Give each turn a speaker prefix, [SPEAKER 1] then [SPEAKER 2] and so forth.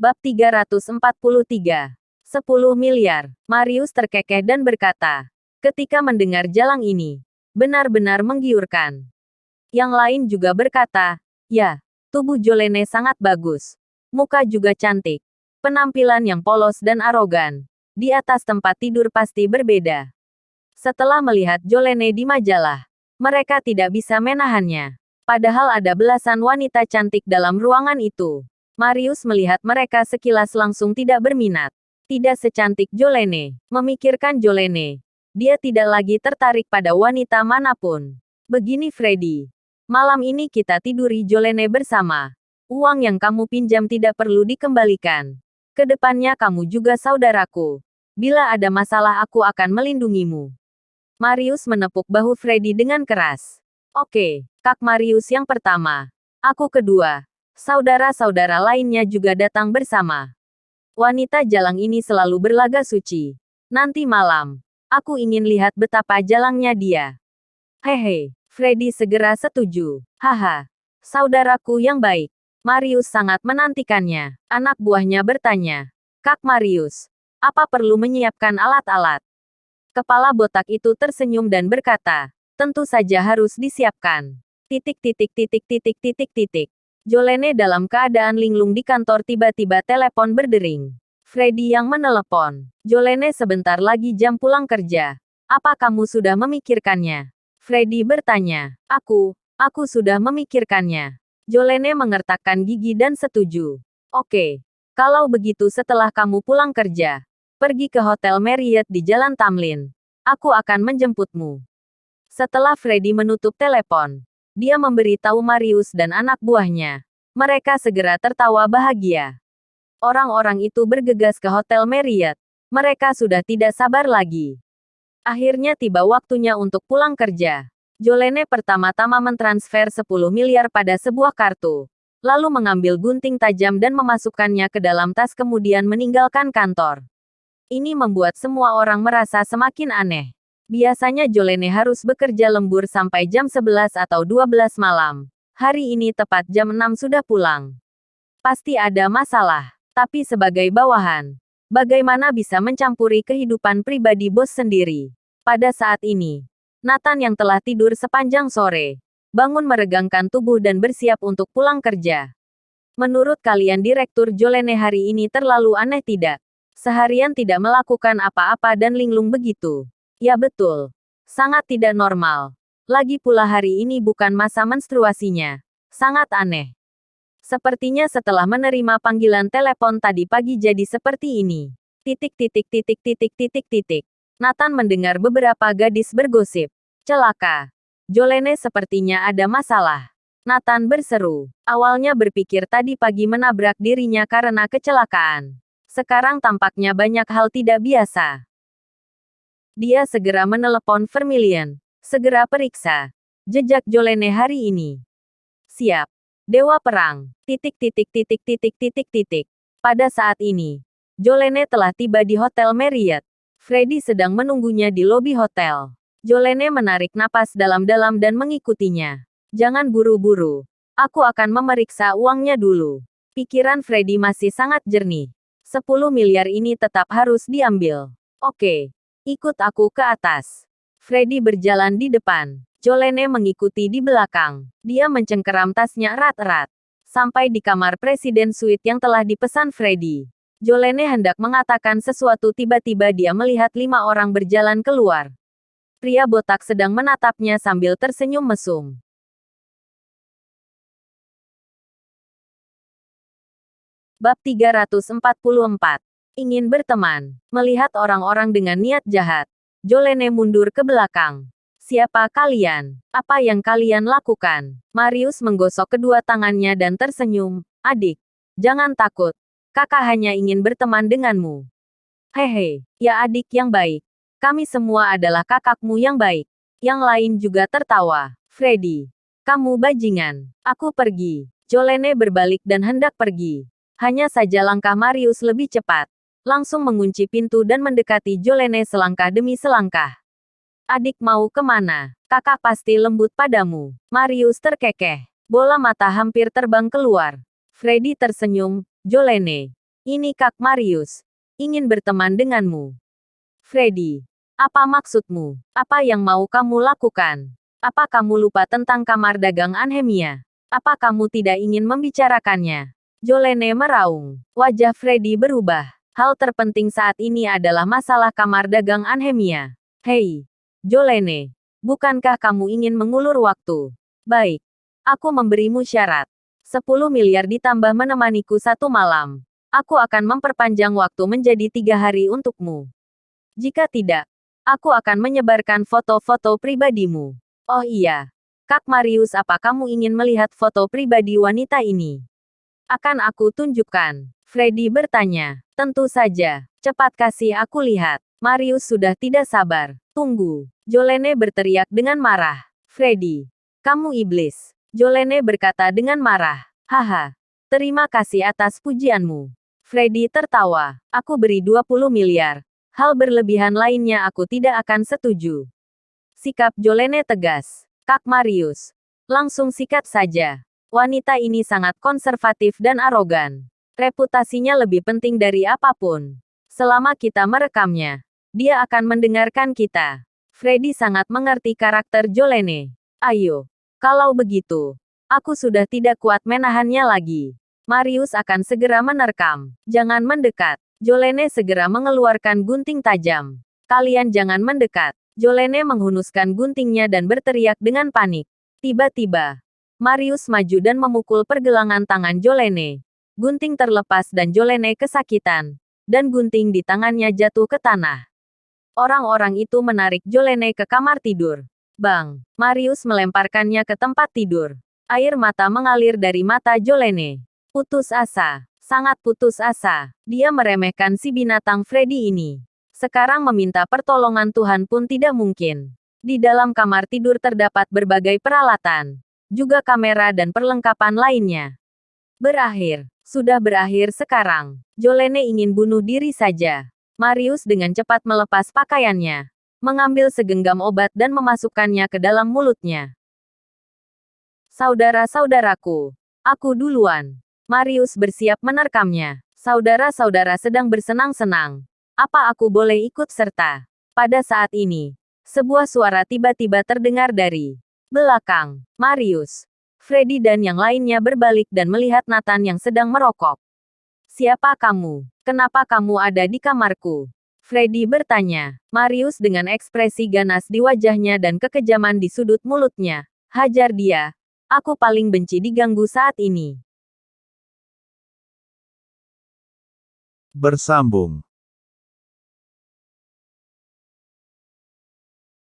[SPEAKER 1] Bab 343. 10 miliar. Marius terkekeh dan berkata, ketika mendengar jalang ini, benar-benar menggiurkan. Yang lain juga berkata, ya, tubuh Jolene sangat bagus. Muka juga cantik. Penampilan yang polos dan arogan. Di atas tempat tidur pasti berbeda. Setelah melihat Jolene di majalah, mereka tidak bisa menahannya. Padahal ada belasan wanita cantik dalam ruangan itu. Marius melihat mereka sekilas langsung tidak berminat. Tidak secantik Jolene. Memikirkan Jolene, dia tidak lagi tertarik pada wanita manapun. Begini Freddy. Malam ini kita tiduri Jolene bersama. Uang yang kamu pinjam tidak perlu dikembalikan. Kedepannya kamu juga saudaraku. Bila ada masalah aku akan melindungimu. Marius menepuk bahu Freddy dengan keras. Oke, Kak Marius yang pertama. Aku kedua. Saudara-saudara lainnya juga datang bersama. Wanita jalang ini selalu berlaga suci. Nanti malam, aku ingin lihat betapa jalangnya dia. Hehe, Freddy segera setuju. Haha, saudaraku yang baik. Marius sangat menantikannya. Anak buahnya bertanya, Kak Marius, apa perlu menyiapkan alat-alat? Kepala botak itu tersenyum dan berkata, tentu saja harus disiapkan. Titik titik titik titik titik titik. Jolene dalam keadaan linglung di kantor tiba-tiba telepon berdering. Freddy yang menelepon. Jolene sebentar lagi jam pulang kerja. Apa kamu sudah memikirkannya? Freddy bertanya. Aku sudah memikirkannya. Jolene mengertakkan gigi dan setuju. Oke. Kalau begitu setelah kamu pulang kerja, pergi ke Hotel Marriott di Jalan Tamlin. Aku akan menjemputmu. Setelah Freddy menutup telepon, dia memberitahu Marius dan anak buahnya. Mereka segera tertawa bahagia. Orang-orang itu bergegas ke Hotel Marriott. Mereka sudah tidak sabar lagi. Akhirnya tiba waktunya untuk pulang kerja. Jolene pertama-tama mentransfer 10 miliar pada sebuah kartu. Lalu mengambil gunting tajam dan memasukkannya ke dalam tas kemudian meninggalkan kantor. Ini membuat semua orang merasa semakin aneh. Biasanya Jolene harus bekerja lembur sampai jam 11 atau 12 malam. Hari ini tepat jam 6 sudah pulang. Pasti ada masalah. Tapi sebagai bawahan, bagaimana bisa mencampuri kehidupan pribadi bos sendiri? Pada saat ini, Nathan yang telah tidur sepanjang sore, bangun meregangkan tubuh dan bersiap untuk pulang kerja. Menurut kalian Direktur Jolene hari ini terlalu aneh tidak? Seharian tidak melakukan apa-apa dan linglung begitu. Ya betul. Sangat tidak normal. Lagi pula hari ini bukan masa menstruasinya. Sangat aneh. Sepertinya setelah menerima panggilan telepon tadi pagi jadi seperti ini. Titik titik titik titik titik titik. Nathan mendengar beberapa gadis bergosip. Celaka. Jolene sepertinya ada masalah. Nathan berseru. Awalnya berpikir tadi pagi menabrak dirinya karena kecelakaan. Sekarang tampaknya banyak hal tidak biasa. Dia segera menelepon Vermilion. Segera periksa jejak Jolene hari ini. Siap. Dewa Perang. Titik titik titik titik titik titik. Pada saat ini, Jolene telah tiba di Hotel Marriott. Freddy sedang menunggunya di lobi hotel. Jolene menarik napas dalam-dalam dan mengikutinya. Jangan buru-buru. Aku akan memeriksa uangnya dulu. Pikiran Freddy masih sangat jernih. 10 miliar ini tetap harus diambil. Oke. Ikut aku ke atas. Freddy berjalan di depan. Jolene mengikuti di belakang. Dia mencengkeram tasnya erat-erat. Sampai di kamar Presiden Suite yang telah dipesan Freddy. Jolene hendak mengatakan sesuatu tiba-tiba dia melihat 5 orang berjalan keluar. Pria botak sedang menatapnya sambil tersenyum mesum. Bab 344. Ingin berteman. Melihat orang-orang dengan niat jahat, Jolene mundur ke belakang. Siapa kalian? Apa yang kalian lakukan? Marius menggosok kedua tangannya dan tersenyum. Adik, jangan takut. Kakak hanya ingin berteman denganmu. Hehe, ya adik yang baik. Kami semua adalah kakakmu yang baik. Yang lain juga tertawa. Freddy, kamu bajingan. Aku pergi. Jolene berbalik dan hendak pergi. Hanya saja langkah Marius lebih cepat. Langsung mengunci pintu dan mendekati Jolene selangkah demi selangkah. Adik mau kemana? Kakak pasti lembut padamu. Marius terkekeh. Bola mata hampir terbang keluar. Freddy tersenyum. Jolene, Ini Kak Marius. Ingin berteman denganmu. Freddy. Apa maksudmu? Apa yang mau kamu lakukan? Apa kamu lupa tentang kamar dagang Anhemia? Apa kamu tidak ingin membicarakannya? Jolene meraung. Wajah Freddy berubah. Hal terpenting saat ini adalah masalah kamar dagang Anhemia. Hei, Jolene. Bukankah kamu ingin mengulur waktu? Baik. Aku memberimu syarat. 10 miliar ditambah menemaniku 1 malam. Aku akan memperpanjang waktu menjadi 3 hari untukmu. Jika tidak, aku akan menyebarkan foto-foto pribadimu. Oh iya. Kak Marius, apa kamu ingin melihat foto pribadi wanita ini? Akan aku tunjukkan. Freddy bertanya. Tentu saja. Cepat kasih aku lihat. Marius sudah tidak sabar. Tunggu. Jolene berteriak dengan marah. Freddy. Kamu iblis. Jolene berkata dengan marah. Haha. Terima kasih atas pujianmu. Freddy tertawa. Aku beri 20 miliar. Hal berlebihan lainnya aku tidak akan setuju. Sikap Jolene tegas. Kak Marius. Langsung sikat saja. Wanita ini sangat konservatif dan arogan. Reputasinya lebih penting dari apapun. Selama kita merekamnya, dia akan mendengarkan kita. Freddy sangat mengerti karakter Jolene. Ayo. Kalau begitu, aku sudah tidak kuat menahannya lagi. Marius akan segera menerkam. Jangan mendekat. Jolene segera mengeluarkan gunting tajam. Kalian jangan mendekat. Jolene menghunuskan guntingnya dan berteriak dengan panik. Tiba-tiba, Marius maju dan memukul pergelangan tangan Jolene. Gunting terlepas dan Jolene kesakitan. Dan gunting di tangannya jatuh ke tanah. Orang-orang itu menarik Jolene ke kamar tidur. Bang! Marius melemparkannya ke tempat tidur. Air mata mengalir dari mata Jolene. Putus asa. Sangat putus asa. Dia meremehkan si binatang Freddy ini. Sekarang meminta pertolongan Tuhan pun tidak mungkin. Di dalam kamar tidur terdapat berbagai peralatan. Juga kamera dan perlengkapan lainnya. Berakhir. Sudah berakhir sekarang. Jolene ingin bunuh diri saja. Marius dengan cepat melepas pakaiannya. Mengambil segenggam obat dan memasukkannya ke dalam mulutnya. Saudara-saudaraku. Aku duluan. Marius bersiap menerkamnya. Saudara-saudara sedang bersenang-senang. Apa aku boleh ikut serta? Pada saat ini, sebuah suara tiba-tiba terdengar dari belakang. Marius, Freddy dan yang lainnya berbalik dan melihat Nathan yang sedang merokok. Siapa kamu? Kenapa kamu ada di kamarku? Freddy bertanya. Marius dengan ekspresi ganas di wajahnya dan kekejaman di sudut mulutnya. Hajar dia. Aku paling benci diganggu saat ini.
[SPEAKER 2] Bersambung.